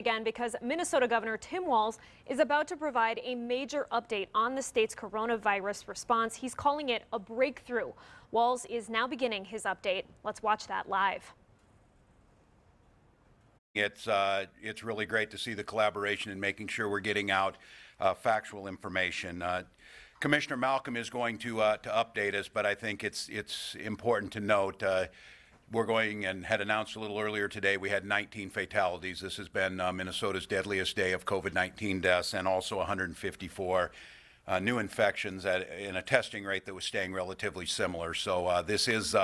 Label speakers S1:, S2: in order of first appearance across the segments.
S1: Again, because Minnesota Governor Tim Walz is about to provide a major update on the state's coronavirus response. He's calling it a breakthrough. Walz is now beginning his update. Let's watch that live.
S2: It's really great to see the collaboration and making sure we're getting out factual information. Commissioner Malcolm is going to update us, but I think it's important to note we're going and had announced a little earlier today we had 19 fatalities. This has been Minnesota's deadliest day of COVID-19 deaths, and also 154 new infections in a testing rate that was staying relatively similar. So this is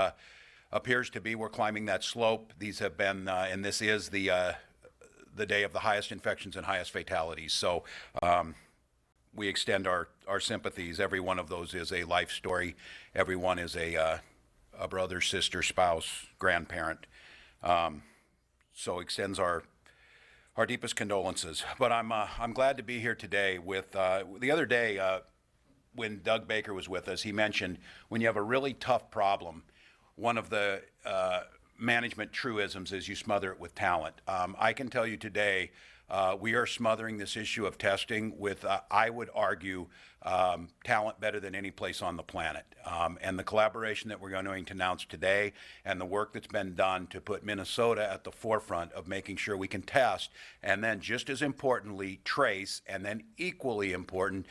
S2: appears to be we're climbing that slope. These have been and this is the day of the highest infections and highest fatalities. So we extend our sympathies. Every one of those is a life story. Everyone is a brother, sister, spouse, grandparent. So extends our deepest condolences. But I'm glad to be here today with the other day when Doug Baker was with us, he mentioned when you have a really tough problem, one of the management truisms is you smother it with talent. I can tell you today, we are smothering this issue of testing with, I would argue, talent better than any place on the planet. And the collaboration that we're going to announce today and the work that's been done to put Minnesota at the forefront of making sure we can test and then just as importantly trace and then equally important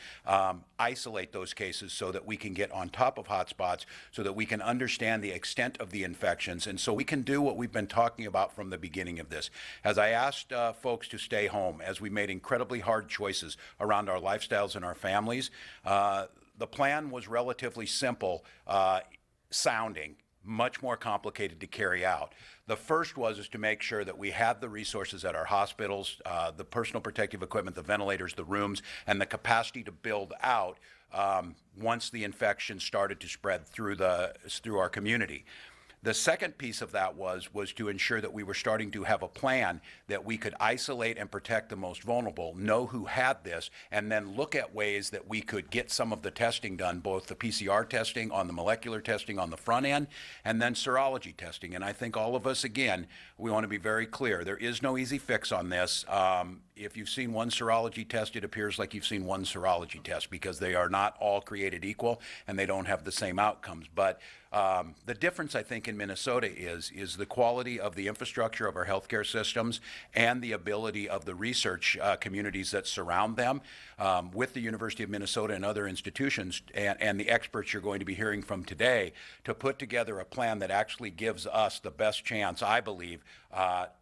S2: isolate those cases so that we can get on top of hotspots so that we can understand the extent of the infections and so we can do what we've been talking about from the beginning of this. As I asked folks to stay home, as we made incredibly hard choices around our lifestyles and our families, the plan was relatively simple sounding, much more complicated to carry out. The first is to make sure that we had the resources at our hospitals, the personal protective equipment, the ventilators, the rooms, and the capacity to build out once the infection started to spread through our community. The second piece of that was to ensure that we were starting to have a plan that we could isolate and protect the most vulnerable, know who had this, and then look at ways that we could get some of the testing done, both the PCR testing, on the molecular testing on the front end, and then serology testing. And I think all of us, again, we want to be very clear. There is no easy fix on this. If you've seen one serology test, it appears like you've seen one serology test because they are not all created equal and they don't have the same outcomes. But the difference, I think, in Minnesota is the quality of the infrastructure of our healthcare systems and the ability of the research communities that surround them with the University of Minnesota and other institutions and the experts you're going to be hearing from today to put together a plan that actually gives us the best chance, I believe,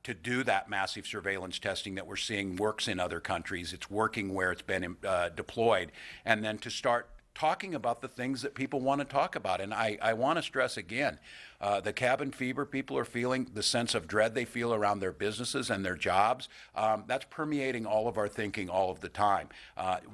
S2: to do that massive surveillance testing that we're seeing works in other countries. It's working where it's been deployed, and then to start talking about the things that people want to talk about. And I want to stress again, the cabin fever people are feeling, the sense of dread they feel around their businesses and their jobs. That's permeating all of our thinking all of the time.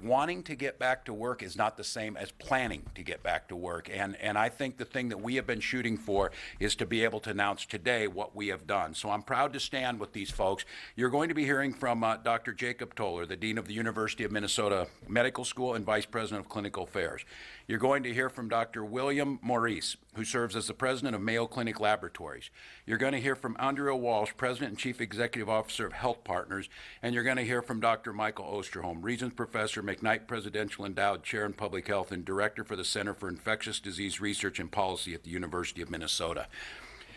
S2: Wanting to get back to work is not the same as planning to get back to work. And I think the thing that we have been shooting for is to be able to announce today what we have done. So I'm proud to stand with these folks. You're going to be hearing from Dr. Jacob Toller, the Dean of the University of Minnesota Medical School and Vice President of Clinical Affairs. You're going to hear from Dr. William Maurice, who serves as the President of Mayo Clinic Laboratories. You're going to hear from Andrea Walsh, President and Chief Executive Officer of Health Partners, and you're going to hear from Dr. Michael Osterholm, Regents Professor, McKnight Presidential Endowed Chair in Public Health and Director for the Center for Infectious Disease Research and Policy at the University of Minnesota.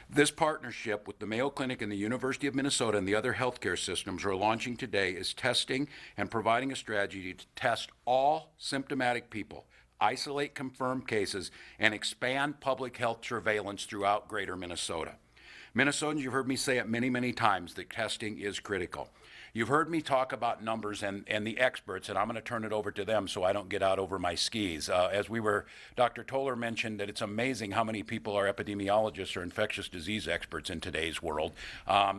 S2: This partnership with the Mayo Clinic and the University of Minnesota and the other healthcare systems are launching today is testing and providing a strategy to test all symptomatic people, isolate confirmed cases, and expand public health surveillance throughout greater Minnesota. Minnesotans, you've heard me say it many, many times that testing is critical. You've heard me talk about numbers and the experts, and I'm going to turn it over to them so I don't get out over my skis. Dr. Toller mentioned that it's amazing how many people are epidemiologists or infectious disease experts in today's world.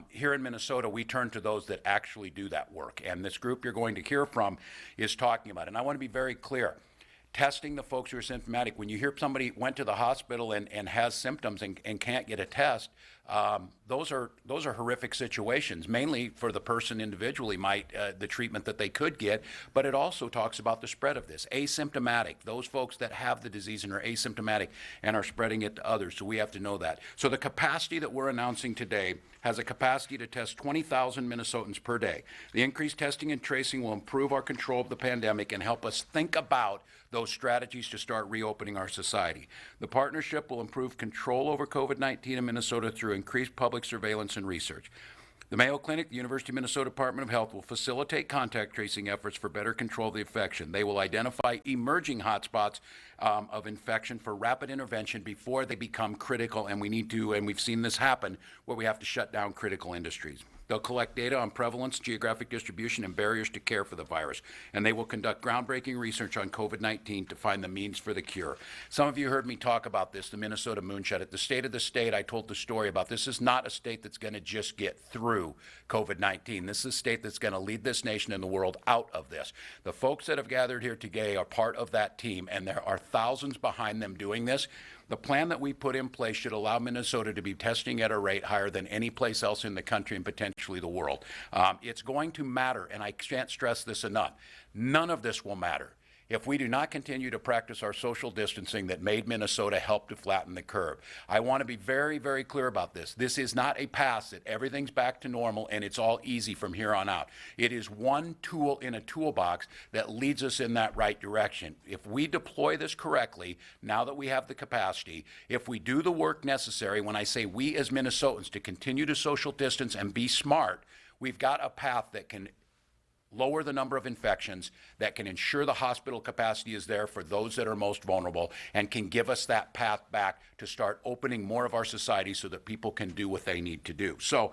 S2: Here in Minnesota, we turn to those that actually do that work, and this group you're going to hear from is talking about it. And I want to be very clear. Testing the folks who are symptomatic. When you hear somebody went to the hospital and has symptoms and can't get a test, those are horrific situations, mainly for the person individually, the treatment that they could get, but it also talks about the spread of this. Asymptomatic, those folks that have the disease and are asymptomatic and are spreading it to others, so we have to know that. So the capacity that we're announcing today has a capacity to test 20,000 Minnesotans per day. The increased testing and tracing will improve our control of the pandemic and help us think about those strategies to start reopening our society. The partnership will improve control over COVID-19 in Minnesota through increased public surveillance and research. The Mayo Clinic, the University of Minnesota Department of Health will facilitate contact tracing efforts for better control of the infection. They will identify emerging hotspots of infection for rapid intervention before they become critical, and we've seen this happen, where we have to shut down critical industries. They'll collect data on prevalence, geographic distribution, and barriers to care for the virus. And they will conduct groundbreaking research on COVID-19 to find the means for the cure. Some of you heard me talk about this, the Minnesota moonshot. At the State of the State, I told the story about this is not a state that's going to just get through COVID-19. This is a state that's going to lead this nation and the world out of this. The folks that have gathered here today are part of that team, and there are thousands behind them doing this. The plan that we put in place should allow Minnesota to be testing at a rate higher than any place else in the country and potentially the world. It's going to matter, and I can't stress this enough. None of this will matter if we do not continue to practice our social distancing that made Minnesota help to flatten the curve. I want to be very, very clear about this. This is not a pass that everything's back to normal and it's all easy from here on out. It is one tool in a toolbox that leads us in that right direction. If we deploy this correctly, now that we have the capacity, if we do the work necessary, when I say we as Minnesotans, to continue to social distance and be smart, we've got a path that can lower the number of infections, that can ensure the hospital capacity is there for those that are most vulnerable, and can give us that path back to start opening more of our society so that people can do what they need to do. So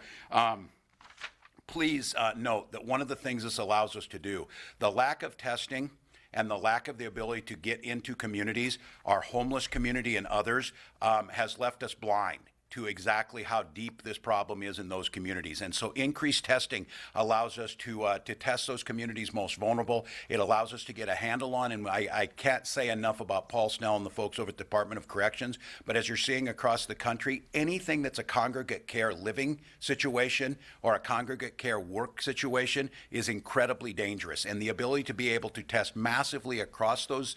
S2: please note that one of the things this allows us to do, the lack of testing and the lack of the ability to get into communities, our homeless community and others, has left us blind to exactly how deep this problem is in those communities. And so increased testing allows us to test those communities most vulnerable. It allows us to get a handle on, and I can't say enough about Paul Snell and the folks over at the Department of Corrections, but as you're seeing across the country, anything that's a congregate care living situation or a congregate care work situation is incredibly dangerous. And the ability to be able to test massively across those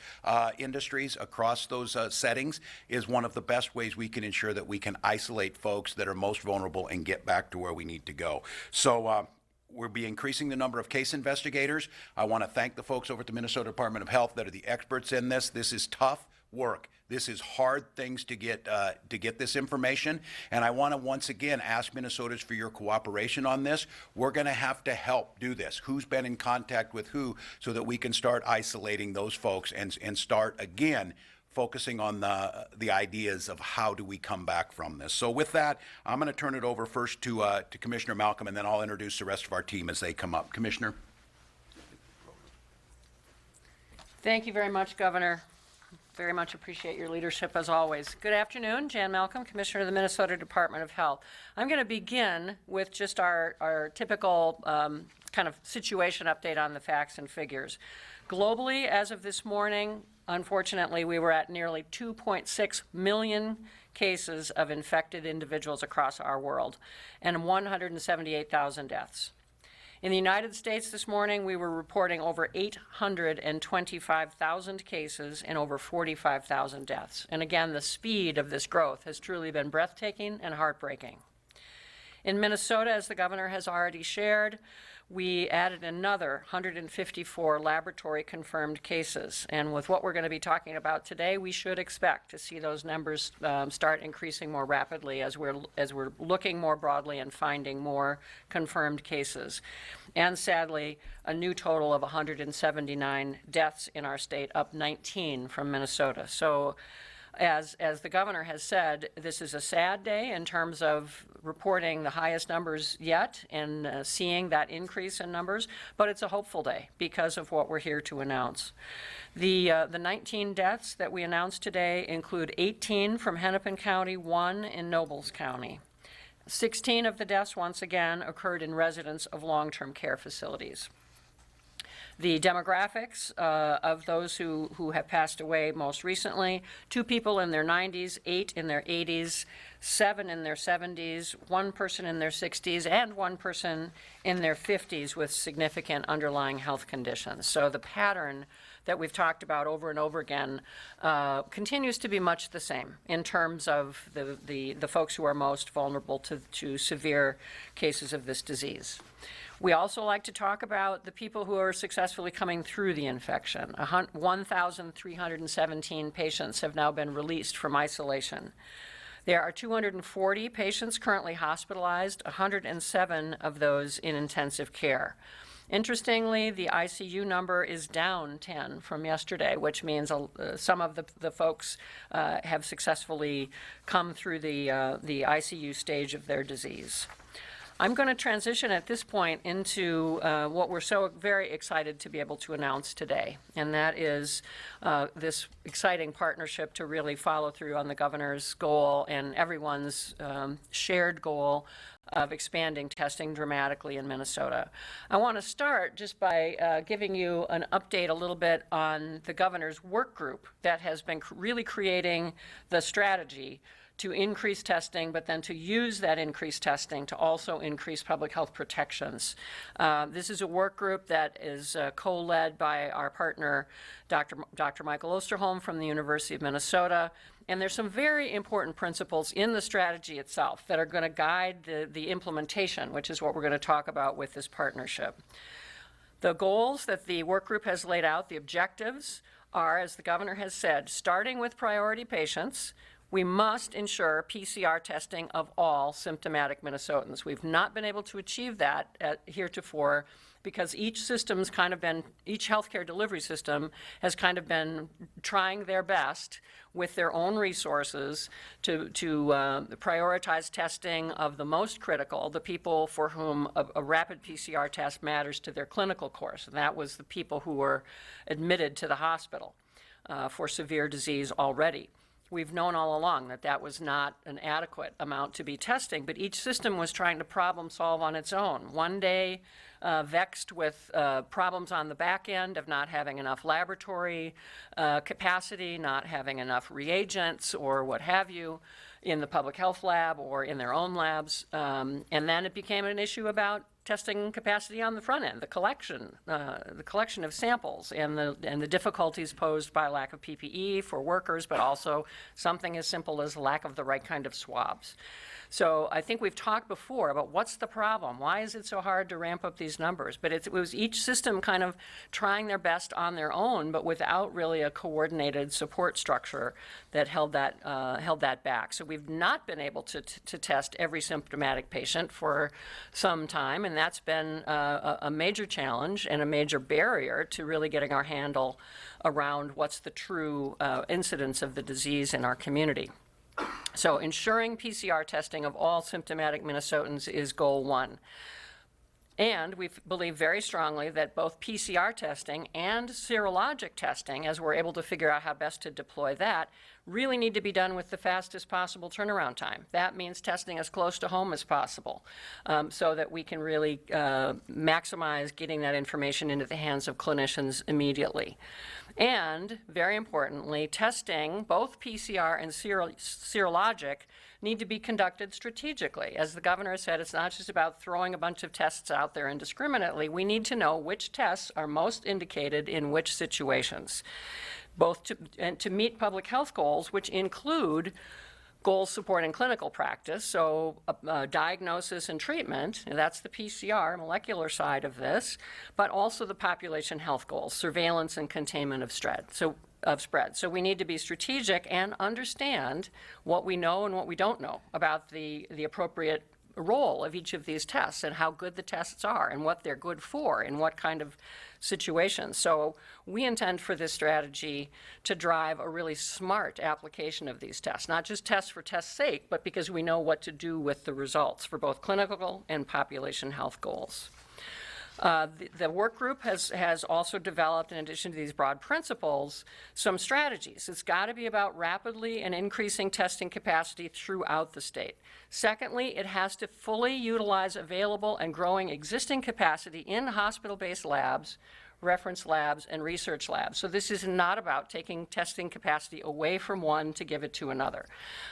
S2: industries, across those settings, is one of the best ways we can ensure that we can isolate folks that are most vulnerable and get back to where we need to go. So we'll be increasing the number of case investigators. I want to thank the folks over at the Minnesota Department of Health that are the experts in this. This is tough work. This is hard things to get this information, and I want to once again ask Minnesotans for your cooperation on this. We're going to have to help do this. Who's been in contact with who, so that we can start isolating those folks and start again focusing on the ideas of how do we come back from this. So with that, I'm going to turn it over first to Commissioner Malcolm, and then I'll introduce the rest of our team as they come up. Commissioner.
S3: Thank you very much, Governor. Very much appreciate your leadership as always. Good afternoon, Jan Malcolm, Commissioner of the Minnesota Department of Health. I'm going to begin with just our typical kind of situation update on the facts and figures. Globally, as of this morning, unfortunately, we were at nearly 2.6 million cases of infected individuals across our world and 178,000 deaths. In the United States this morning, we were reporting over 825,000 cases and over 45,000 deaths. And again, the speed of this growth has truly been breathtaking and heartbreaking. In Minnesota, as the governor has already shared, we added another 154 laboratory-confirmed cases. And with what we're going to be talking about today, we should expect to see those numbers start increasing more rapidly as we're looking more broadly and finding more confirmed cases. And sadly, a new total of 179 deaths in our state, up 19 from Minnesota. So as the governor has said, this is a sad day in terms of reporting the highest numbers yet and seeing that increase in numbers, but it's a hopeful day because of what we're here to announce. The 19 deaths that we announced today include 18 from Hennepin County, 1 in Nobles County. 16 of the deaths, once again, occurred in residents of long-term care facilities. The demographics of those who have passed away most recently: 2 people in their 90s, 8 in their 80s, 7 in their 70s, 1 person in their 60s, and 1 person in their 50s with significant underlying health conditions. So the pattern that we've talked about over and over again continues to be much the same in terms of the folks who are most vulnerable to severe cases of this disease. We also like to talk about the people who are successfully coming through the infection. 1,317 patients have now been released from isolation. There are 240 patients currently hospitalized, 107 of those in intensive care. Interestingly, the ICU number is down 10 from yesterday, which means some of the folks have successfully come through the ICU stage of their disease. I'm going to transition at this point into what we're so very excited to be able to announce today, and that is this exciting partnership to really follow through on the governor's goal and everyone's shared goal of expanding testing dramatically in Minnesota. I want to start just by giving you an update a little bit on the governor's work group that has been really creating the strategy to increase testing, but then to use that increased testing to also increase public health protections. This is a work group that is co-led by our partner, Dr. Michael Osterholm from the University of Minnesota. And there's some very important principles in the strategy itself that are going to guide the implementation, which is what we're going to talk about with this partnership. The goals that the work group has laid out, the objectives, are, as the governor has said, starting with priority patients, we must ensure PCR testing of all symptomatic Minnesotans. We've not been able to achieve that heretofore because each healthcare delivery system has kind of been trying their best with their own resources to prioritize testing of the most critical, the people for whom a rapid PCR test matters to their clinical course. And that was the people who were admitted to the hospital for severe disease already. We've known all along that that was not an adequate amount to be testing, but each system was trying to problem solve on its own. One day, vexed with problems on the back end of not having enough laboratory capacity, not having enough reagents or what have you in the public health lab or in their own labs. And then it became an issue about testing capacity on the front end, the collection of samples, and the difficulties posed by lack of PPE for workers, but also something as simple as lack of the right kind of swabs. So I think we've talked before about what's the problem, why is it so hard to ramp up these numbers, but it was each system kind of trying their best on their own, but without really a coordinated support structure that held that back. So we've not been able to test every symptomatic patient for some time, and that's been a major challenge and a major barrier to really getting our handle around what's the true incidence of the disease in our community. So ensuring PCR testing of all symptomatic Minnesotans is goal 1. And we believe very strongly that both PCR testing and serologic testing, as we're able to figure out how best to deploy that, really need to be done with the fastest possible turnaround time. That means testing as close to home as possible so that we can really maximize getting that information into the hands of clinicians immediately. And, very importantly, testing, both PCR and serologic, need to be conducted strategically. As the governor said, it's not just about throwing a bunch of tests out there indiscriminately. We need to know which tests are most indicated in which situations, both to meet public health goals, which include goals supporting clinical practice, so diagnosis and treatment, and that's the PCR, molecular side of this, but also the population health goals, surveillance and containment of spread. So we need to be strategic and understand what we know and what we don't know about the appropriate role of each of these tests and how good the tests are and what they're good for and what kind of situations. So we intend for this strategy to drive a really smart application of these tests, not just tests for test's sake, but because we know what to do with the results for both clinical and population health goals. The work group has also developed, in addition to these broad principles, some strategies. It's got to be about rapidly and increasing testing capacity throughout the state. Secondly, it has to fully utilize available and growing existing capacity in hospital-based labs, reference labs, and research labs. So this is not about taking testing capacity away from one to give it to another.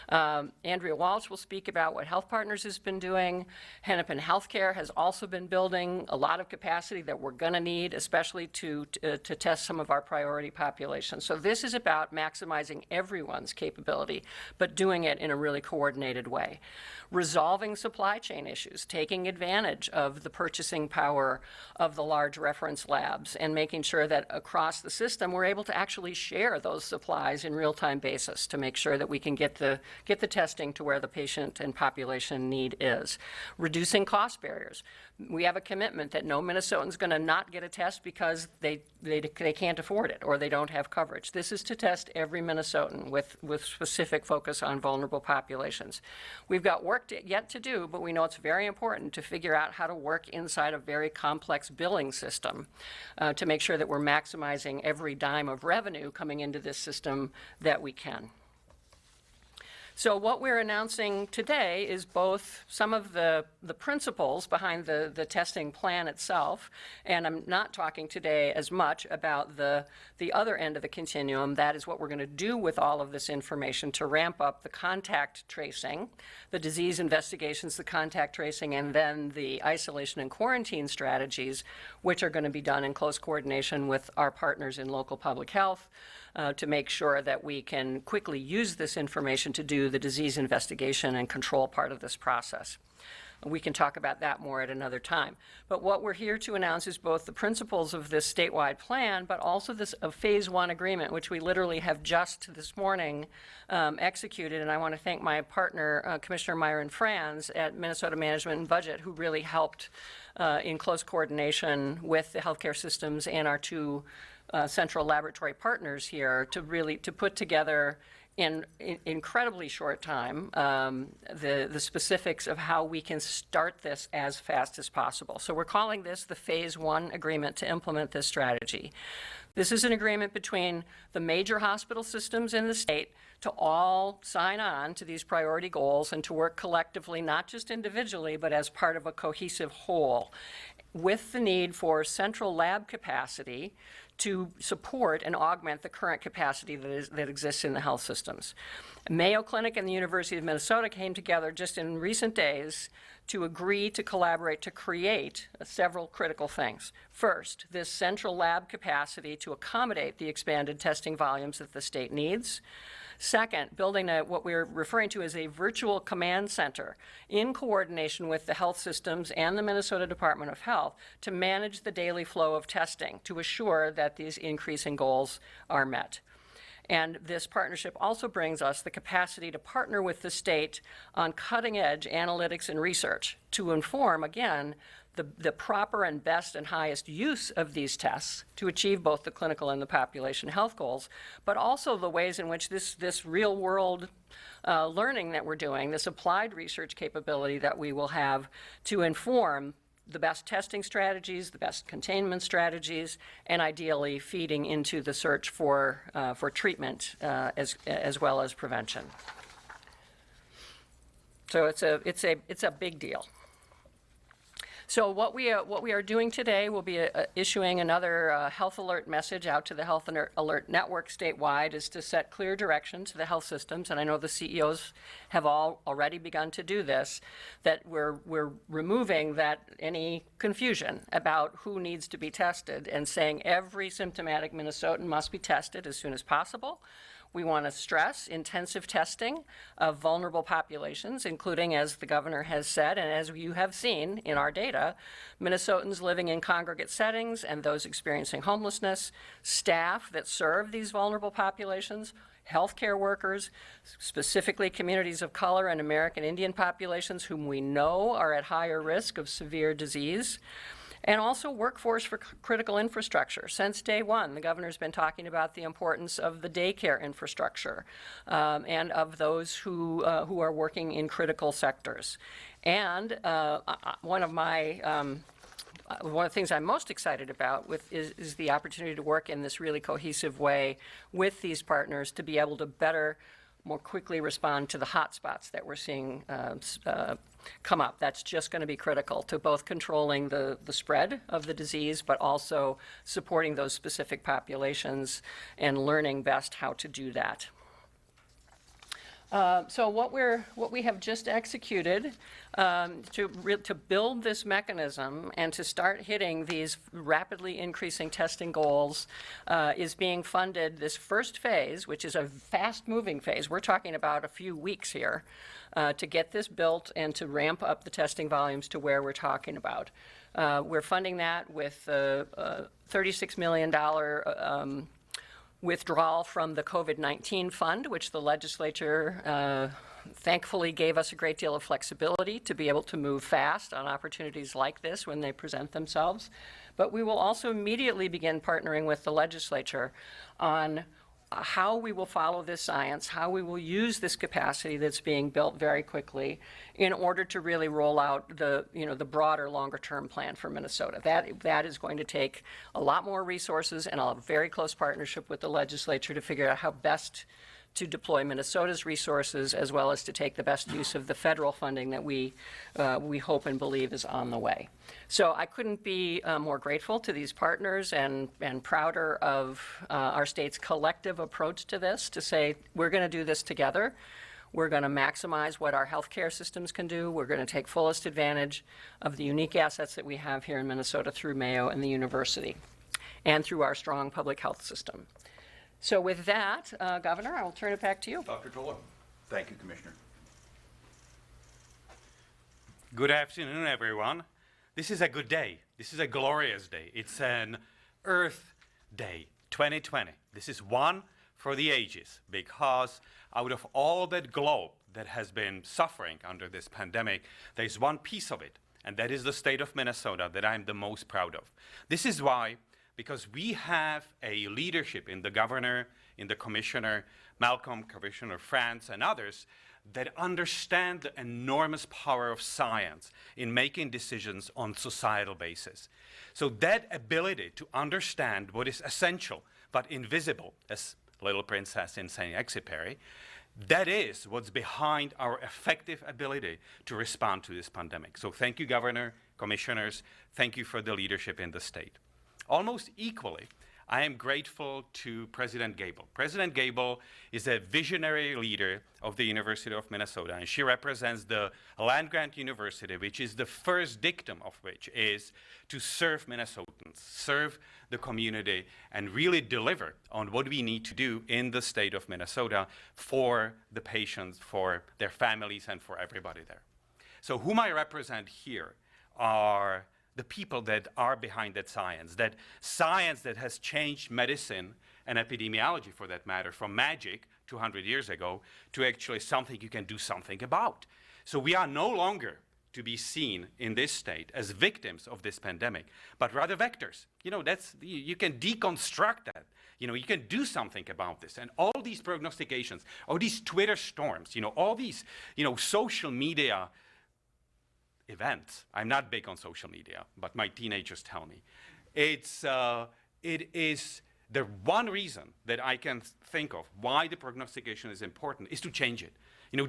S3: Andrea Walz will speak about what Health Partners has been doing. Hennepin Healthcare has also been building a lot of capacity that we're going to need, especially to test some of our priority populations. So this is about maximizing everyone's capability, but doing it in a really coordinated way. Resolving supply chain issues, taking advantage of the purchasing power of the large reference labs, and making sure that across the system we're able to actually share those supplies in real-time basis to make sure that we can get the testing to where the patient and population need is. Reducing cost barriers. We have a commitment that no Minnesotan's going to not get a test because they can't afford it or they don't have coverage. This is to test every Minnesotan with specific focus on vulnerable populations. We've got work yet to do, but we know it's very important to figure out how to work inside a very complex billing system to make sure that we're maximizing every dime of revenue coming into this system that we can. So what we're announcing today is both some of the principles behind the testing plan itself, and I'm not talking today as much about the other end of the continuum. That is what we're going to do with all of this information to ramp up the contact tracing, the disease investigations, the contact tracing, and then the isolation and quarantine strategies, which are going to be done in close coordination with our partners in local public health, to make sure that we can quickly use this information to do the disease investigation and control part of this process. We can talk about that more at another time. But what we're here to announce is both the principles of this statewide plan, but also this phase 1 agreement, which we literally have just this morning executed. And I want to thank my partner, Commissioner Myron Franz at Minnesota Management and Budget, who really helped in close coordination with the healthcare systems and our two central laboratory partners here to put together in incredibly short time the specifics of how we can start this as fast as possible. So we're calling this the Phase 1 agreement to implement this strategy. This is an agreement between the major hospital systems in the state to all sign on to these priority goals and to work collectively, not just individually, but as part of a cohesive whole, with the need for central lab capacity to support and augment the current capacity that exists in the health systems. Mayo Clinic and the University of Minnesota came together just in recent days to agree to collaborate to create several critical things. First, this central lab capacity to accommodate the expanded testing volumes that the state needs. Second, building what we're referring to as a virtual command center in coordination with the health systems and the Minnesota Department of Health to manage the daily flow of testing to assure that these increasing goals are met. And this partnership also brings us the capacity to partner with the state on cutting-edge analytics and research to inform, again, the proper and best and highest use of these tests to achieve both the clinical and the population health goals, but also the ways in which this real-world learning that we're doing, this applied research capability that we will have to inform the best testing strategies, the best containment strategies, and ideally feeding into the search for treatment as well as prevention. So it's a big deal. So what we are doing today will be issuing another health alert message out to the health alert network statewide, is to set clear direction to the health systems, and I know the CEOs have already begun to do this, that we're removing any confusion about who needs to be tested and saying every symptomatic Minnesotan must be tested as soon as possible. We want to stress intensive testing of vulnerable populations, including, as the governor has said, and as you have seen in our data, Minnesotans living in congregate settings and those experiencing homelessness, staff that serve these vulnerable populations, healthcare workers, specifically communities of color and American Indian populations whom we know are at higher risk of severe disease, and also workforce for critical infrastructure. Since day one, the governor's been talking about the importance of the daycare infrastructure and of those who are working in critical sectors. And one of the things I'm most excited about is the opportunity to work in this really cohesive way with these partners to be able to better more quickly respond to the hot spots that we're seeing come up. That's just going to be critical to both controlling the spread of the disease, but also supporting those specific populations and learning best how to do that. So what we have just executed to build this mechanism and to start hitting these rapidly increasing testing goals is being funded. This first phase, which is a fast-moving phase, we're talking about a few weeks here, to get this built and to ramp up the testing volumes to where we're talking about. We're funding that with a $36 million withdrawal from the COVID-19 fund, which the legislature thankfully gave us a great deal of flexibility to be able to move fast on opportunities like this when they present themselves. But we will also immediately begin partnering with the legislature on how we will follow this science, how we will use this capacity that's being built very quickly in order to really roll out the broader, longer-term plan for Minnesota. That is going to take a lot more resources and a very close partnership with the legislature to figure out how best to deploy Minnesota's resources, as well as to take the best use of the federal funding that we hope and believe is on the way. So I couldn't be more grateful to these partners and prouder of our state's collective approach to this, to say we're going to do this together. We're going to maximize what our healthcare systems can do. We're going to take fullest advantage of the unique assets that we have here in Minnesota through Mayo and the university, and through our strong public health system. So with that, Governor, I will turn it back to you.
S2: Dr. Toller. Thank you, Commissioner.
S4: Good afternoon, everyone. This is a good day. This is a glorious day. It's an Earth Day 2020. This is one for the ages, because out of all that globe that has been suffering under this pandemic, there's one piece of it, and that is the state of Minnesota that I'm the most proud of. This is why, because we have a leadership in the governor, in the commissioner, Malcolm, Commissioner France, and others, that understand the enormous power of science in making decisions on societal basis. So that ability to understand what is essential but invisible, as Little Princess in Saint-Exupéry, that is what's behind our effective ability to respond to this pandemic. So thank you, Governor, Commissioners. Thank you for the leadership in the state. Almost equally, I am grateful to President Gabel. President Gabel is a visionary leader of the University of Minnesota, and she represents the land-grant university, which is the first dictum of which is to serve Minnesotans, serve the community, and really deliver on what we need to do in the state of Minnesota for the patients, for their families, and for everybody there. So whom I represent here are the people that are behind that science that has changed medicine and epidemiology, for that matter, from magic 200 years ago to actually something you can do something about. So we are no longer to be seen in this state as victims of this pandemic, but rather vectors. You can deconstruct that. You can do something about this. And all these prognostications, all these Twitter storms, all these, social media events. I'm not big on social media, but my teenagers tell me. It is the one reason that I can think of why the prognostication is important is to change it.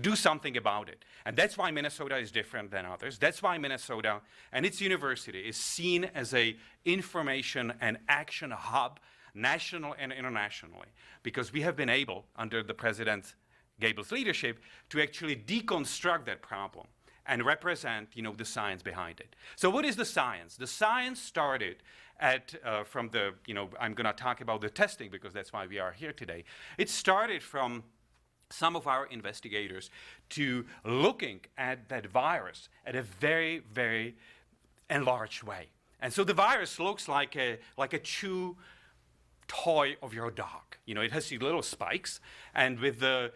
S4: Do something about it. And that's why Minnesota is different than others. That's why Minnesota and its university is seen as a information and action hub, national and internationally, because we have been able, under the President Gabel's leadership, to actually deconstruct that problem and represent, the science behind it. So what is the science? The science started from the, I'm going to talk about the testing because that's why we are here today. It started from some of our investigators to looking at that virus at a very, very enlarged way. And so the virus looks like a chew toy of your dog. It has these little spikes, and with the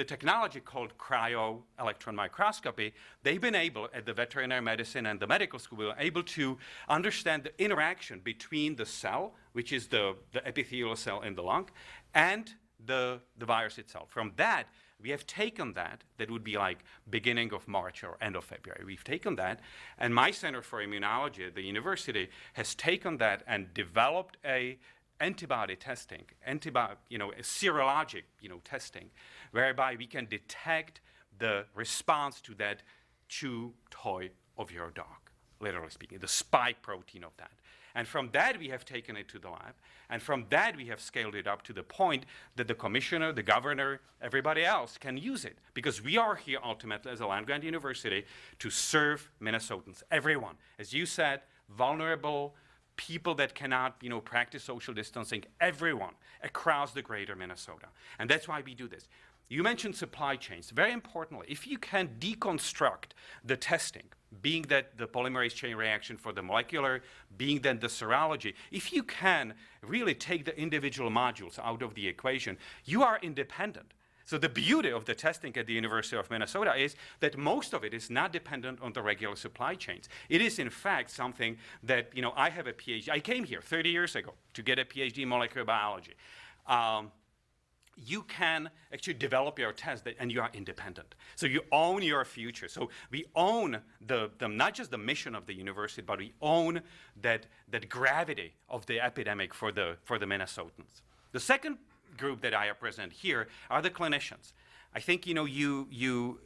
S4: technology called cryo-electron microscopy, they've been able, at the veterinary medicine and the medical school, able to understand the interaction between the cell, which is the epithelial cell in the lung, and the virus itself. From that, we have taken that would be like beginning of March or end of February. We've taken that, and my Center for Immunology at the university has taken that and developed a antibody testing, serologic, testing, whereby we can detect the response to that chew toy of your dog, literally speaking, the spike protein of that. And from that, we have taken it to the lab. And from that, we have scaled it up to the point that the commissioner, the governor, everybody else can use it. Because we are here ultimately as a land-grant university to serve Minnesotans, everyone. As you said, vulnerable people that cannot, practice social distancing, everyone across the greater Minnesota. And that's why we do this. You mentioned supply chains. Very importantly, if you can deconstruct the testing, being that the polymerase chain reaction for the molecular, being then the serology, if you can really take the individual modules out of the equation, you are independent. So the beauty of the testing at the University of Minnesota is that most of it is not dependent on the regular supply chains. It is, in fact, something that, I have a PhD. I came here 30 years ago to get a PhD in molecular biology. You can actually develop your test and you are independent. So you own your future. So we own not just the mission of the university, but we own that gravity of the epidemic for the Minnesotans. The second group that I represent here are the clinicians. I think you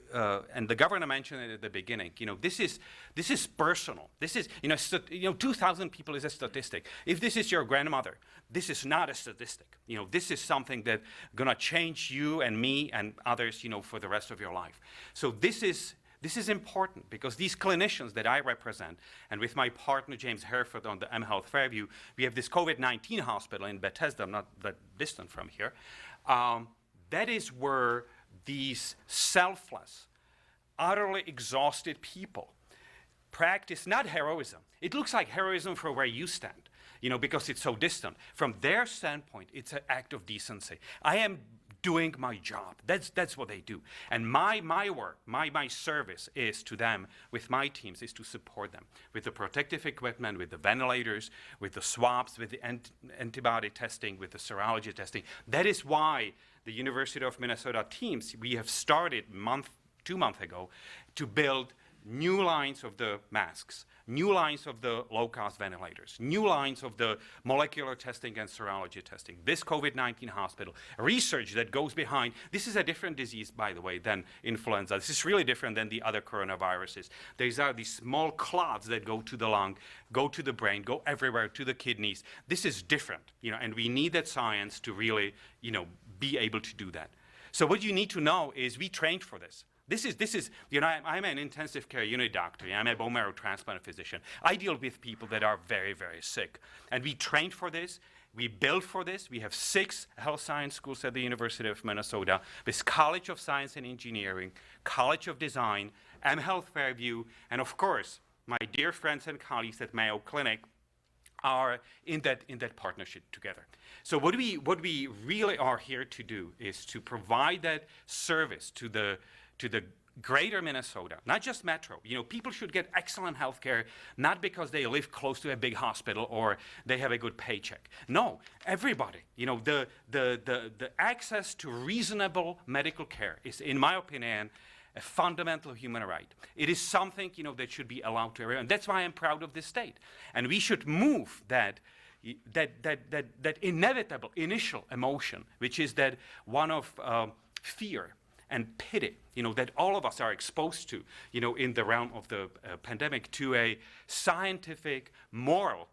S4: and the governor mentioned it at the beginning. This is personal. This is 2,000 people is a statistic. If this is your grandmother, this is not a statistic. This is something that's gonna change you and me and others for the rest of your life. So this is important because these clinicians that I represent, and with my partner James Hereford on the mHealth Fairview, we have this COVID-19 hospital in Bethesda, not that distant from here. That is where these selfless, utterly exhausted people practice not heroism. It looks like heroism for where you stand, because it's so distant. From their standpoint, it's an act of decency. I am doing my job. That's what they do. And my work, my service is to them, with my teams, is to support them with the protective equipment, with the ventilators, with the swabs, with the antibody testing, with the serology testing. That is why the University of Minnesota teams, we have started 2 months ago to build new lines of the masks, new lines of the low-cost ventilators, new lines of the molecular testing and serology testing, this COVID-19 hospital, research that goes behind. This is a different disease, by the way, than influenza. This is really different than the other coronaviruses. These are these small clots that go to the lung, go to the brain, go everywhere, to the kidneys. This is different, and we need that science to really, be able to do that. So what you need to know is we trained for this. This is, I'm an intensive care unit doctor. I'm a bone marrow transplant physician. I deal with people that are very, very sick. And we trained for this. We built for this. We have 6 health science schools at the University of Minnesota, with College of Science and Engineering, College of Design, mHealth Fairview, and of course, my dear friends and colleagues at Mayo Clinic are in that partnership together. So what we really are here to do is to provide that service to the greater Minnesota, not just Metro. People should get excellent health care, not because they live close to a big hospital or they have a good paycheck. No, everybody. The access to reasonable medical care is, in my opinion, a fundamental human right. It is something, that should be allowed to everyone. And that's why I'm proud of this state. And we should move that inevitable initial emotion, which is that one of fear and pity, that all of us are exposed to, in the realm of the pandemic, to a scientific, moral,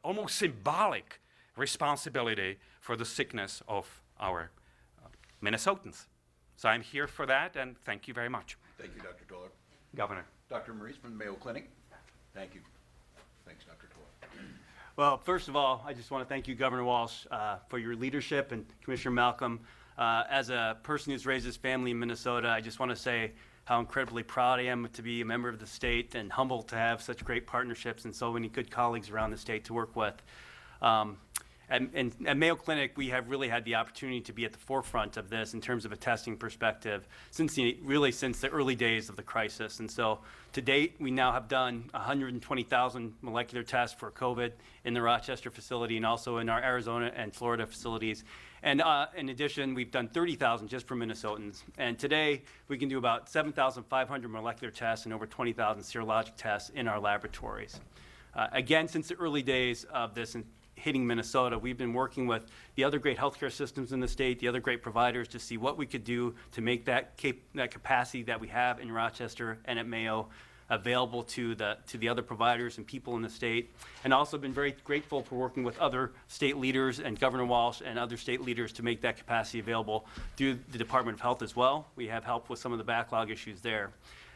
S4: almost symbolic responsibility for the sickness of our Minnesotans. So I'm here for that, and thank you very much.
S2: Thank you, Dr. Toller.
S4: Governor.
S2: Dr. Maurice from the Mayo Clinic. Thank you. Thanks, Dr. Toller.
S5: Well, first of all, I just want to thank you, Governor Walz, for your leadership, and Commissioner Malcolm. As a person who's raised his family in Minnesota, I just want to say how incredibly proud I am to be a member of the state, and humbled to have such great partnerships and so many good colleagues around the state to work with. And at Mayo Clinic, we have really had the opportunity to be at the forefront of this in terms of a testing perspective since the early days of the crisis. And so to date, we now have done 120,000 molecular tests for COVID in the Rochester facility and also in our Arizona and Florida facilities. And in addition, we've done 30,000 just for Minnesotans. And today, we can do about 7,500 molecular tests and over 20,000 serologic tests in our laboratories. Again, since the early days of this hitting Minnesota, we've been working with the other great healthcare systems in the state, the other great providers, to see what we could do to make that capacity that we have in Rochester and at Mayo available to the other providers and people in the state. And also been very grateful for working with other state leaders and Governor Walz and other state leaders to make that capacity available through the Department of Health as well. We have helped with some of the backlog issues there.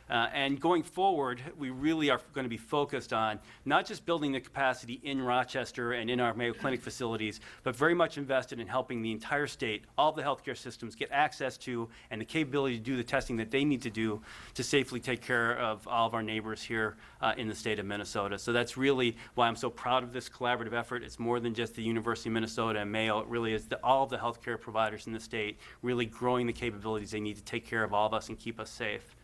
S5: And going forward, we really are going to be focused on not just building the capacity in Rochester and in our Mayo Clinic facilities, but very much invested in helping the entire state, all of the healthcare systems, get access to and the capability to do the testing that they need to do to safely take care of all of our neighbors here in the state of Minnesota. So that's really why I'm so proud of this collaborative effort. It's more than just the University of Minnesota and Mayo. It really is all of the healthcare providers in the state really growing the capabilities they need to take care of all of us and keep us safe.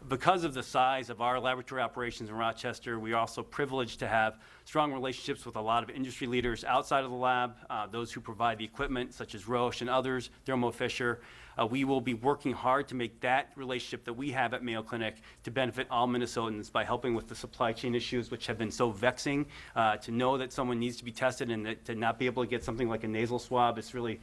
S5: Because of the size of our laboratory operations in Rochester, we are also privileged to have strong relationships with a lot of industry leaders outside of the lab, those who provide the equipment, such as Roche and others, Thermo Fisher. We will be working hard to make that relationship that we have at Mayo Clinic to benefit all Minnesotans by helping with the supply chain issues, which have been so vexing. To know that someone needs to be tested and to not be able to get something like a nasal swab is really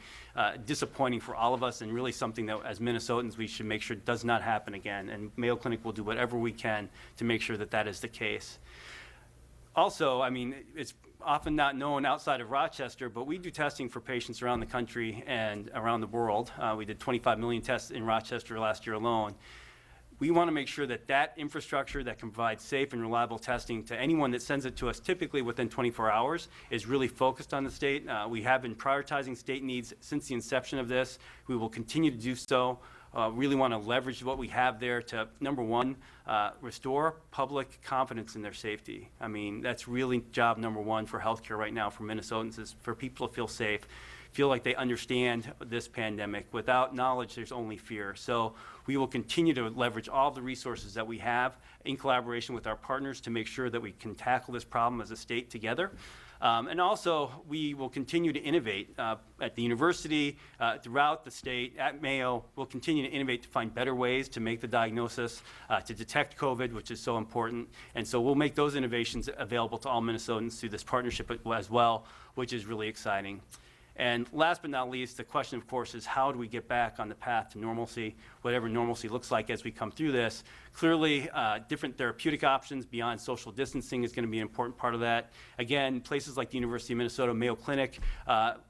S5: disappointing for all of us, and really something that as Minnesotans we should make sure does not happen again. And Mayo Clinic will do whatever we can to make sure that that is the case. Also, I mean, it's often not known outside of Rochester, but we do testing for patients around the country and around the world. We did 25 million tests in Rochester last year alone. We want to make sure that that infrastructure that can provide safe and reliable testing to anyone that sends it to us, typically within 24 hours, is really focused on the state. We have been prioritizing state needs since the inception of this. We will continue to do so. Really want to leverage what we have there to, number one, restore public confidence in their safety. I mean, that's really job number one for healthcare right now for Minnesotans, is for people to feel safe, feel like they understand this pandemic. Without knowledge, there's only fear. So we will continue to leverage all the resources that we have in collaboration with our partners to make sure that we can tackle this problem as a state together. And also, we will continue to innovate at the university, throughout the state, at Mayo. We'll continue to innovate to find better ways to make the diagnosis, to detect COVID, which is so important. And so we'll make those innovations available to all Minnesotans through this partnership as well, which is really exciting. And last but not least, the question, of course, is how do we get back on the path to normalcy, whatever normalcy looks like as we come through this. Clearly, different therapeutic options beyond social distancing is going to be an important part of that. Again, places like the University of Minnesota Mayo Clinic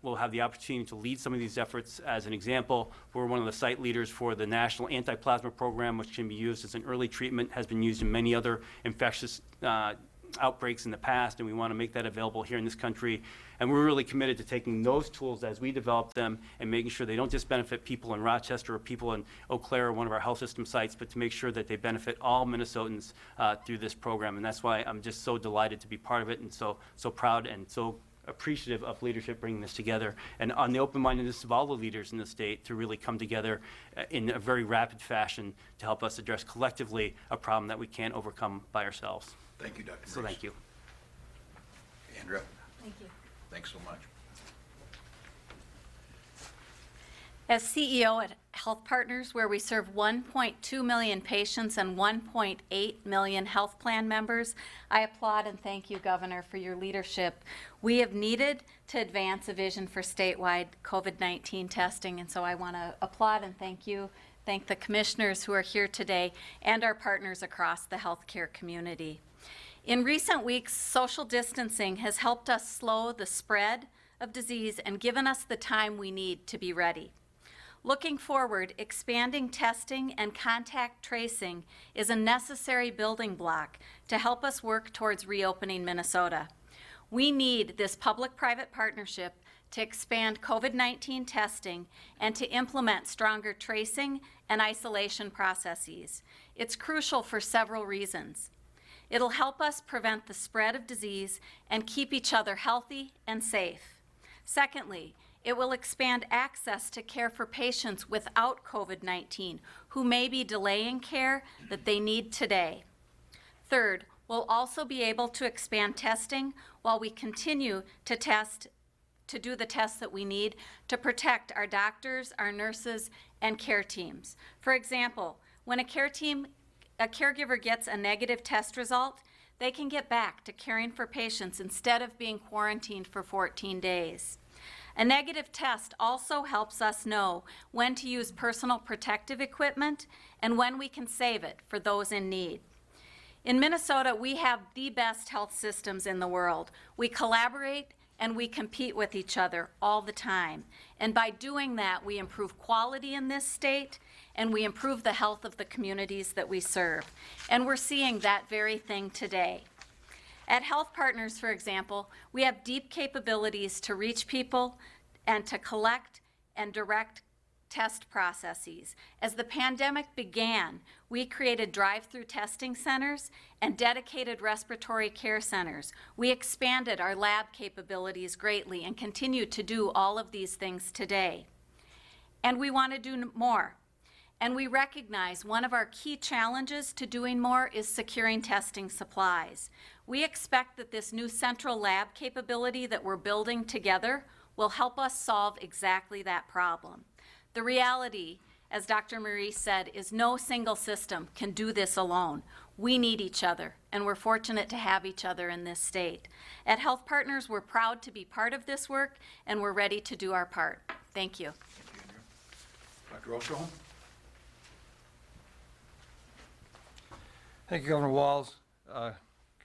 S5: will have the opportunity to lead some of these efforts. As an example, we're one of the site leaders for the National Anti-Plasma Program, which can be used as an early treatment, has been used in many other infectious outbreaks in the past, and we want to make that available here in this country. And we're really committed to taking those tools as we develop them and making sure they don't just benefit people in Rochester or people in Eau Claire or one of our health system sites, but to make sure that they benefit all Minnesotans through this program. And that's why I'm just so delighted to be part of it, and so proud and so appreciative of leadership bringing this together, and on the open-mindedness of all the leaders in the state to really come together in a very rapid fashion to help us address collectively a problem that we can't overcome by ourselves.
S2: Thank you, Dr.
S5: So
S2: Bruce.
S5: thank you.
S2: Andrea,
S6: Thank you.
S2: thanks so much.
S6: As CEO at Health Partners, where we serve 1.2 million patients and 1.8 million health plan members, I applaud and thank you, Governor, for your leadership. We have needed to advance a vision for statewide COVID-19 testing, and so I want to applaud and thank you. Thank the commissioners who are here today and our partners across the healthcare community. In recent weeks, social distancing has helped us slow the spread of disease and given us the time we need to be ready. Looking forward, expanding testing and contact tracing is a necessary building block to help us work towards reopening Minnesota. We need this public-private partnership to expand COVID-19 testing and to implement stronger tracing and isolation processes. It's crucial for several reasons. It'll help us prevent the spread of disease and keep each other healthy and safe. Secondly, it will expand access to care for patients without COVID-19 who may be delaying care that they need today. Third, we'll also be able to expand testing while we continue to do the tests that we need to protect our doctors, our nurses, and care teams. For example, when a caregiver gets a negative test result, they can get back to caring for patients instead of being quarantined for 14 days. A negative test also helps us know when to use personal protective equipment and when we can save it for those in need. In Minnesota, we have the best health systems in the world. We collaborate and we compete with each other all the time. And by doing that, we improve quality in this state and we improve the health of the communities that we serve. And we're seeing that very thing today. At Health Partners, for example, we have deep capabilities to reach people and to collect and direct test processes. As the pandemic began, we created drive-through testing centers and dedicated respiratory care centers. We expanded our lab capabilities greatly and continue to do all of these things today. And we want to do more. And we recognize one of our key challenges to doing more is securing testing supplies. We expect that this new central lab capability that we're building together will help us solve exactly that problem. The reality, as Dr. Marie said, is no single system can do this alone. We need each other, and we're fortunate to have each other in this state. At Health Partners, we're proud to be part of this work, and we're ready to do our part. Thank you.
S2: Dr. Osterholm?
S7: Thank you, Governor Walz,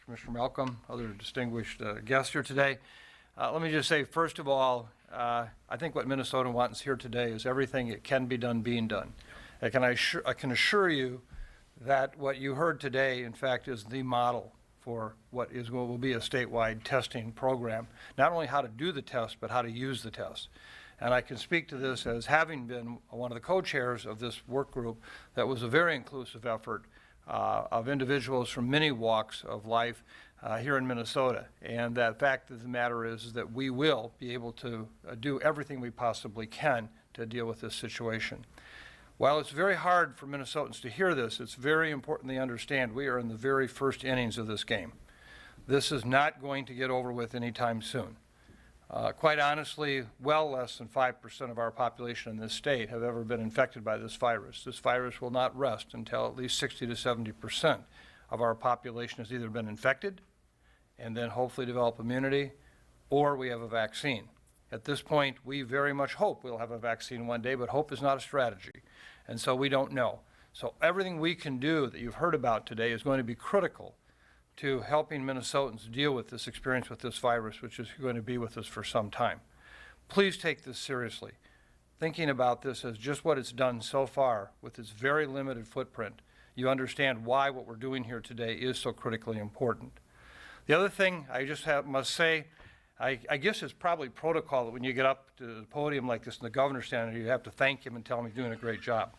S7: Commissioner Malcolm, other distinguished guests here today. Let me just say, first of all, I think what Minnesota wants here today is everything that can be done being done. I can assure you that what you heard today, in fact, is the model for what will be a statewide testing program. Not only how to do the test, but how to use the test. And I can speak to this as having been one of the co-chairs of this work group that was a very inclusive effort of individuals from many walks of life here in Minnesota. And the fact of the matter is that we will be able to do everything we possibly can to deal with this situation. While it's very hard for Minnesotans to hear this, it's very important they understand we are in the very first innings of this game. This is not going to get over with anytime soon. Quite honestly, well less than 5% of our population in this state have ever been infected by this virus. This virus will not rest until at least 60 to 70% of our population has either been infected and then hopefully develop immunity, or we have a vaccine. At this point, we very much hope we'll have a vaccine one day, but hope is not a strategy, and so we don't know. So everything we can do that you've heard about today is going to be critical to helping Minnesotans deal with this experience with this virus, which is going to be with us for some time. Please take this seriously. Thinking about this as just what it's done so far with its very limited footprint, you understand why what we're doing here today is so critically important. The other thing I just must say, I guess it's probably protocol that when you get up to the podium like this and the governor's standing there, you have to thank him and tell him he's doing a great job.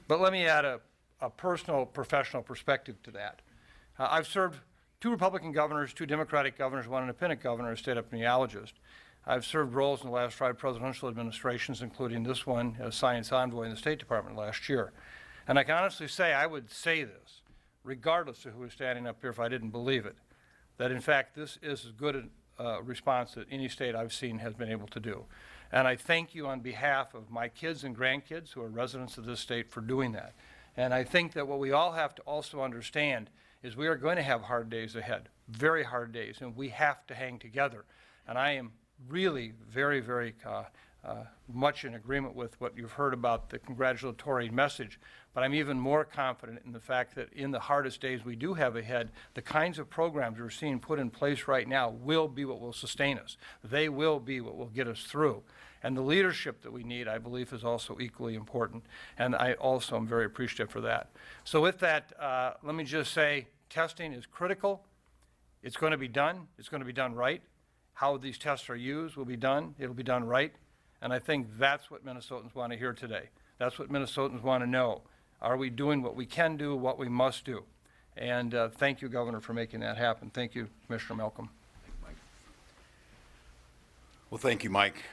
S7: But let me add a personal, professional perspective to that. I've served 2 Republican governors, 2 Democratic governors, 1 independent governor as state epidemiologist. I've served roles in the last 5 presidential administrations, including this one as science envoy in the State Department last year. And I can honestly say, I would say this, regardless of who was standing up here if I didn't believe it, that in fact this is as good a response that any state I've seen has been able to do. And I thank you on behalf of my kids and grandkids who are residents of this state for doing that. And I think that what we all have to also understand is we are going to have hard days ahead, very hard days, and we have to hang together. And I am really very, very much in agreement with what you've heard about the congratulatory message, but I'm even more confident in the fact that in the hardest days we do have ahead, the kinds of programs we're seeing put in place right now will be what will sustain us. They will be what will get us through. And the leadership that we need, I believe, is also equally important, and I also am very appreciative for that. So with that, let me just say, testing is critical. It's going to be done. It's going to be done right. How these tests are used will be done. It'll be done right. And I think that's what Minnesotans want to hear today. That's what Minnesotans want to know. Are we doing what we can do, what we must do? And thank you, Governor, for making that happen. Thank you, Commissioner Malcolm.
S2: Well, thank you, Mike.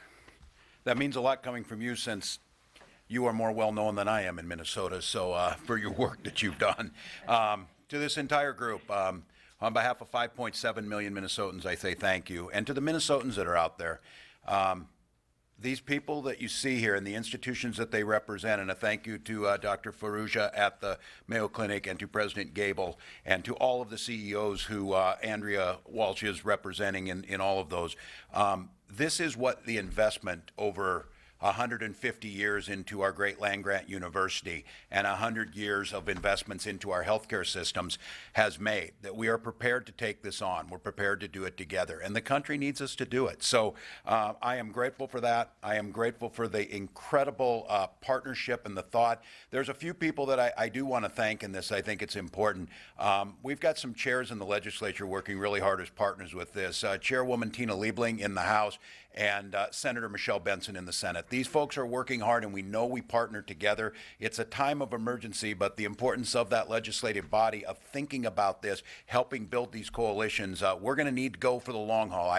S2: That means a lot coming from you since you are more well-known than I am in Minnesota, so for your work that you've done. To this entire group, on behalf of 5.7 million Minnesotans, I say thank you. And to the Minnesotans that are out there, these people that you see here and the institutions that they represent, and a thank you to Dr. Faruja at the Mayo Clinic and to President Gable and to all of the CEOs who Andrea Walz is representing in all of those. This is what the investment over 150 years into our great land-grant university and 100 years of investments into our healthcare systems has made, that we are prepared to take this on. We're prepared to do it together, and the country needs us to do it. So I am grateful for that. I am grateful for the incredible partnership and the thought. There's a few people that I do want to thank in this. I think it's important. We've got some chairs in the legislature working really hard as partners with this. Chairwoman Tina Liebling in the House and Senator Michelle Benson in the Senate. These folks are working hard, and we know we partner together. It's a time of emergency, but the importance of that legislative body of thinking about this, helping build these coalitions, we're going to need to go for the long haul.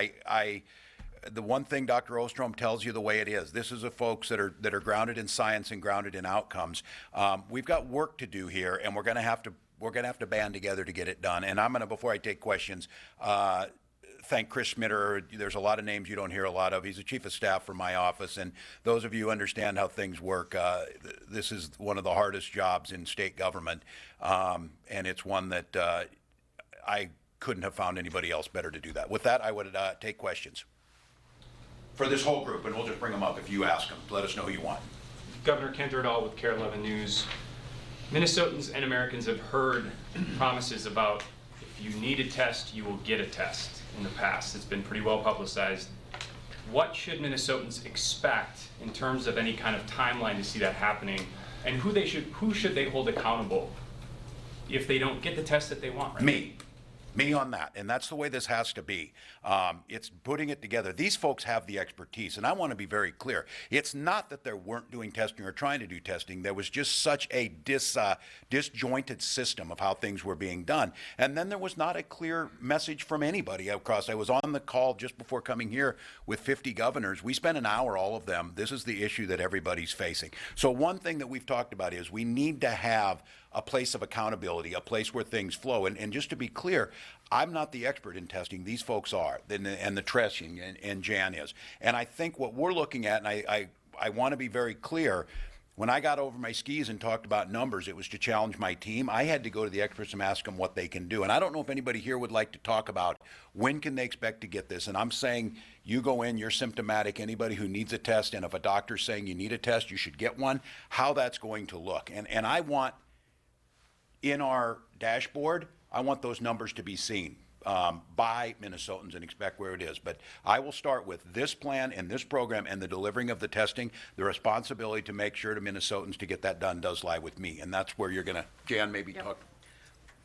S2: The one thing Dr. Ostrom tells you the way it is. This is a folks that are grounded in science and grounded in outcomes. We've got work to do here, and we're going to have to band together to get it done. And I'm going to, before I take questions, thank Chris Schmitter. There's a lot of names you don't hear a lot of. He's the chief of staff for my office, and those of you who understand how things work, this is one of the hardest jobs in state government, and it's one that I couldn't have found anybody else better to do that. With that, I would take questions for this whole group, and we'll just bring them up if you ask them. Let us know who you want.
S8: Governor Ken Durdahl with KARE 11 News. Minnesotans and Americans have heard promises about if you need a test, you will get a test. In the past, it's been pretty well publicized. What should Minnesotans expect in terms of any kind of timeline to see that happening, and who should they hold accountable if they don't get the test that they want? Right?
S2: Me on that, and that's the way this has to be. It's putting it together. These folks have the expertise, and I want to be very clear. It's not that they weren't doing testing or trying to do testing. There was just such a disjointed system of how things were being done. And then there was not a clear message from anybody across. I was on the call just before coming here with 50 governors. We spent an hour, all of them. This is the issue that everybody's facing. So one thing that we've talked about is we need to have a place of accountability, a place where things flow. And just to be clear, I'm not the expert in testing. These folks are, and the tracing, and Jan is. And I think what we're looking at, and I want to be very clear, when I got over my skis and talked about numbers, it was to challenge my team. I had to go to the experts and ask them what they can do. And I don't know if anybody here would like to talk about when can they expect to get this. And I'm saying you go in, you're symptomatic, anybody who needs a test, and if a doctor's saying you need a test, you should get one, how that's going to look. And I want, in our dashboard, I want those numbers to be seen by Minnesotans and expect where it is. But I will start with this plan and this program and the delivering of the testing. The responsibility to make sure to Minnesotans to get that done does lie with me. And that's where you're going to, Jan, maybe talk.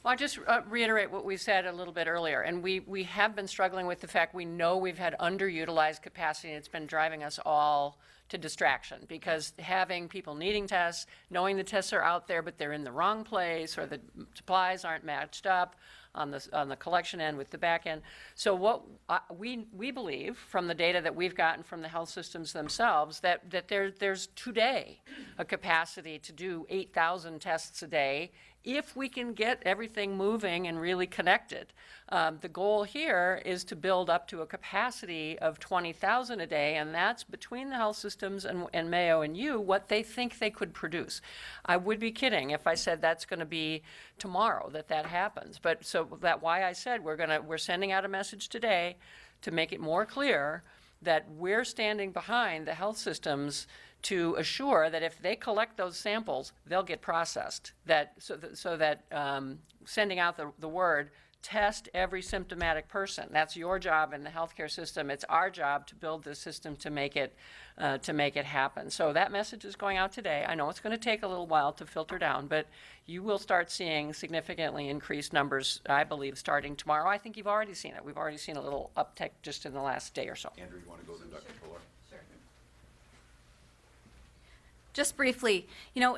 S3: Well, I'll just reiterate what we said a little bit earlier. And we have been struggling with the fact we know we've had underutilized capacity, and it's been driving us all to distraction, because having people needing tests, knowing the tests are out there but they're in the wrong place, or the supplies aren't matched up on the collection end with the back end. So what we believe from the data that we've gotten from the health systems themselves, that there's today a capacity to do 8,000 tests a day if we can get everything moving and really connected. The goal here is to build up to a capacity of 20,000 a day, and that's between the health systems and Mayo and you, what they think they could produce. I would be kidding if I said that's going to be tomorrow that happens. But so that's why I said we're sending out a message today to make it more clear that we're standing behind the health systems to assure that if they collect those samples, they'll get processed. So that sending out the word, test every symptomatic person. That's your job in the healthcare system. It's our job to build the system to make it happen. So that message is going out today. I know it's going to take a little while to filter down, but you will start seeing significantly increased numbers, I believe, starting tomorrow. I think you've already seen it. We've already seen a little uptick just in the last day or so.
S2: Andrew, you want to go then, Dr. Fuller?
S6: Just briefly,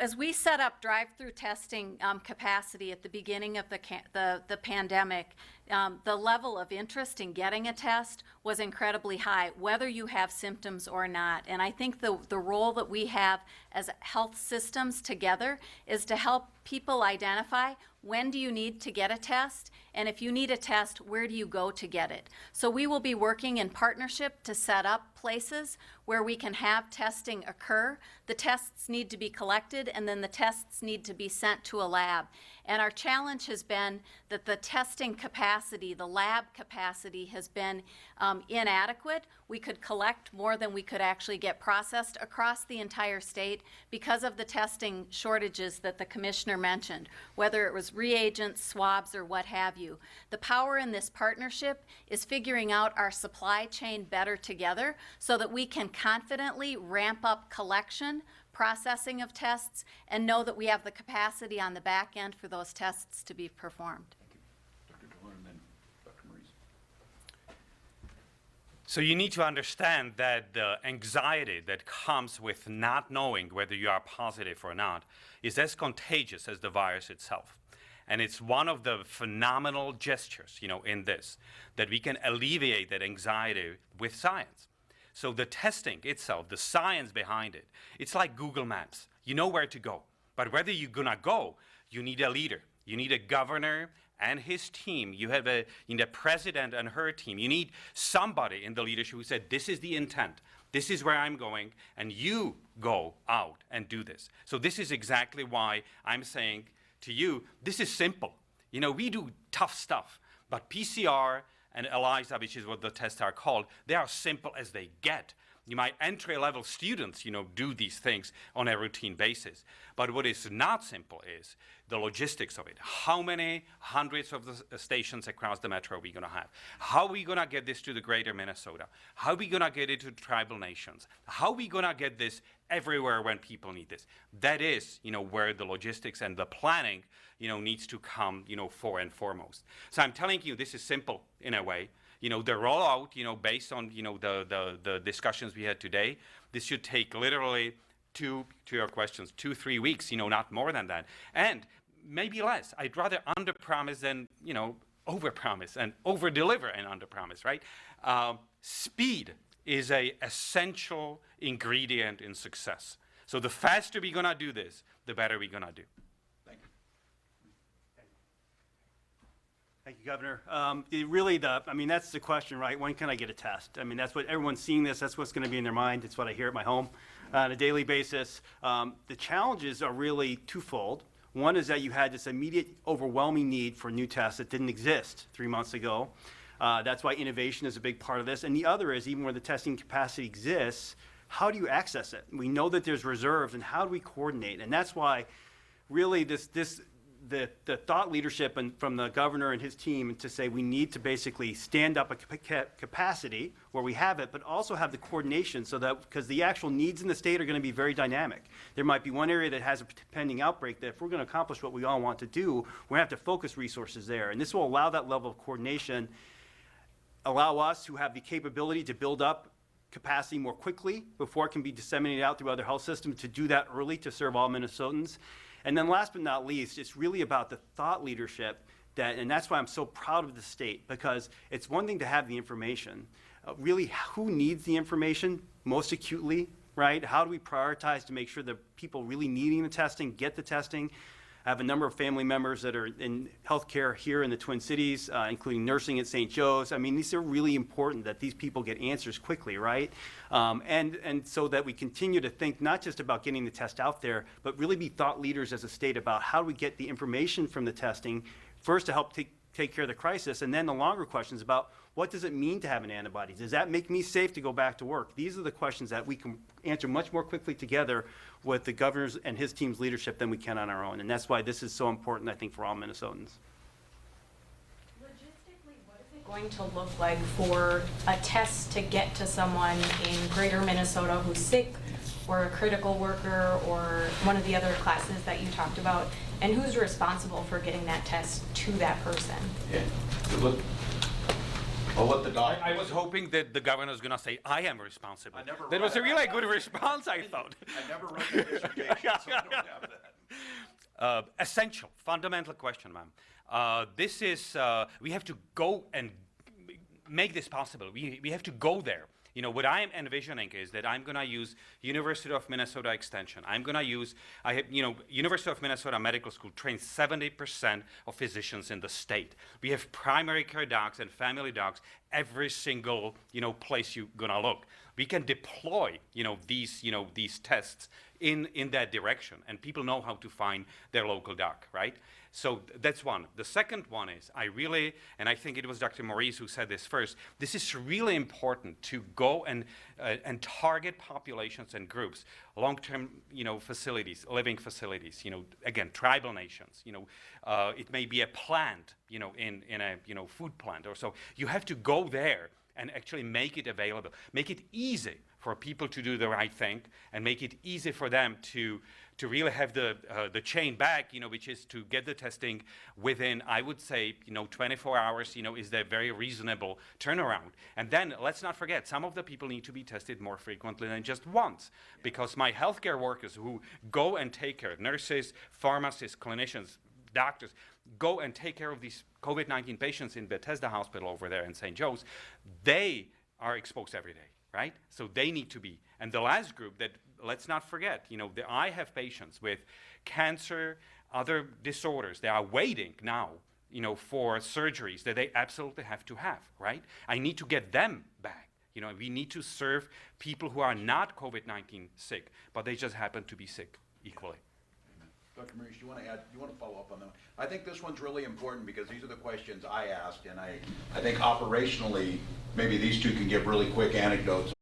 S6: as we set up drive-through testing capacity at the beginning of the pandemic, the level of interest in getting a test was incredibly high, whether you have symptoms or not. And I think the role that we have as health systems together is to help people identify when do you need to get a test? And if you need a test, where do you go to get it? So we will be working in partnership to set up places where we can have testing occur. The tests need to be collected, and then the tests need to be sent to a lab. And our challenge has been that the testing capacity, the lab capacity, has been inadequate. We could collect more than we could actually get processed across the entire state because of the testing shortages that the commissioner mentioned, whether it was reagents, swabs, or what have you. The power in this partnership is figuring out our supply chain better together so that we can confidently ramp up collection, processing of tests, and know that we have the capacity on the back end for those tests to be performed.
S2: Dr. Dillon and then Dr. Maurice.
S4: So you need to understand that the anxiety that comes with not knowing whether you are positive or not is as contagious as the virus itself. And it's one of the phenomenal gestures, in this, that we can alleviate that anxiety with science. So the testing itself, the science behind it, it's like Google Maps. You know where to go. But whether you're gonna go, you need a leader. You need a governor and his team. You need a president and her team. You need somebody in the leadership who said, this is the intent. This is where I'm going, and you go out and do this. So this is exactly why I'm saying to you, this is simple. We do tough stuff, but PCR and ELISA, which is what the tests are called, they are simple as they get. My entry-level students, do these things on a routine basis. But what is not simple is the logistics of it. How many hundreds of the stations across the metro are we going to have? How are we going to get this to the greater Minnesota? How are we going to get it to tribal nations? How are we going to get this everywhere when people need this? That is, where the logistics and the planning, needs to come, for and foremost. So I'm telling you, this is simple in a way. The rollout, based on, the discussions we had today, this should take literally to your questions, 2-3 weeks, not more than that. And maybe less. I'd rather under-promise than, over-promise and over-deliver and under-promise, right? Speed is an essential ingredient in success. So the faster we're gonna do this, the better we're gonna do.
S5: Thank you, Governor. That's the question, right? When can I get a test? That's what everyone's seeing this. That's what's going to be in their mind. It's what I hear at my home on a daily basis. The challenges are really twofold. One is that you had this immediate, overwhelming need for new tests that didn't exist 3 months ago. That's why innovation is a big part of this. And the other is, even where the testing capacity exists, how do you access it? We know that there's reserves, and how do we coordinate? And that's why really the thought leadership from the governor and his team to say we need to basically stand up a capacity where we have it, but also have the coordination so that, because the actual needs in the state are going to be very dynamic. There might be one area that has a pending outbreak that if we're going to accomplish what we all want to do, we're going to have to focus resources there. And this will allow that level of coordination, allow us to have the capability to build up capacity more quickly before it can be disseminated out through other health systems, to do that early to serve all Minnesotans. And then last but not least, it's really about the thought leadership and that's why I'm so proud of the state, because it's one thing to have the information. Really, who needs the information most acutely, right? How do we prioritize to make sure that people really needing the testing get the testing? I have a number of family members that are in healthcare here in the Twin Cities, including nursing at St. Joe's. These are really important that these people get answers quickly, right? And so that we continue to think not just about getting the test out there, but really be thought leaders as a state about how do we get the information from the testing, first to help take care of the crisis, and then the longer questions about what does it mean to have an antibody? Does that make me safe to go back to work? These are the questions that we can answer much more quickly together with the governor's and his team's leadership than we can on our own. And that's why this is so important, I think, for all Minnesotans.
S9: Logistically, what is it going to look like for a test to get to someone in greater Minnesota who's sick, or a critical worker, or one of the other classes that you talked about? And who's responsible for getting that test to that person?
S2: Yeah. I'll let the doctor.
S4: I was hoping that the governor was going to say, I am responsible.
S2: I never
S4: That was a
S2: read
S4: really good response, I thought.
S2: I never read the dissertation, so I don't have that.
S4: Essential, fundamental question, ma'am. This is, we have to go and make this possible. We have to go there What I'm envisioning is that I'm going to use University of Minnesota Extension. I'm going to use, University of Minnesota Medical School trains 70% of physicians in the state. We have primary care docs and family docs every single, place you're going to look. We can deploy, these tests in that direction, and people know how to find their local doc, right? So that's one. The second one is, and I think it was Dr. Maurice who said this first, this is really important to go and target populations and groups, long-term, facilities, living facilities, again, tribal nations, it may be a plant, in a, food plant or so. You have to go there and actually make it available, make it easy for people to do the right thing, and make it easy for them to really have the chain back, which is to get the testing within, I would say, 24 hours, is the very reasonable turnaround. And then let's not forget, some of the people need to be tested more frequently than just once, because my healthcare workers who go and take care, nurses, pharmacists, clinicians, doctors, go and take care of these COVID-19 patients in Bethesda Hospital over there in St. Joe's, they are exposed every day, right? So they need to be. And the last group that, let's not forget, I have patients with cancer, other disorders. They are waiting now, for surgeries that they absolutely have to have, right? I need to get them back. We need to serve people who are not COVID-19 sick, but they just happen to be sick equally.
S2: Dr. Maurice, you want to follow up on that? I think this one's really important because these are the questions I asked, and I think operationally, maybe these two can give really quick anecdotes.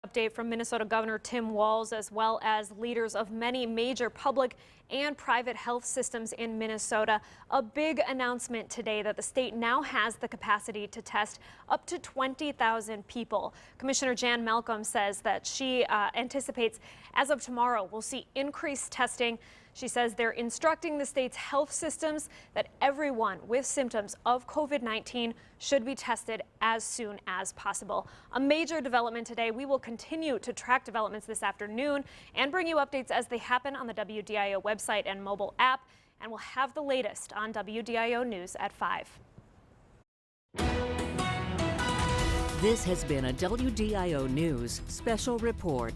S1: Update from Minnesota Governor Tim Walz, as well as leaders of many major public and private health systems in Minnesota. A big announcement today that the state now has the capacity to test up to 20,000 people. Commissioner Jan Malcolm says that she anticipates as of tomorrow we'll see increased testing. She says they're instructing the state's health systems that everyone with symptoms of COVID-19 should be tested as soon as possible. A major development today. We will continue to track developments this afternoon and bring you updates as they happen on the WDIO website and mobile app. And we'll have the latest on WDIO News at 5.
S10: This has been a WDIO News special report.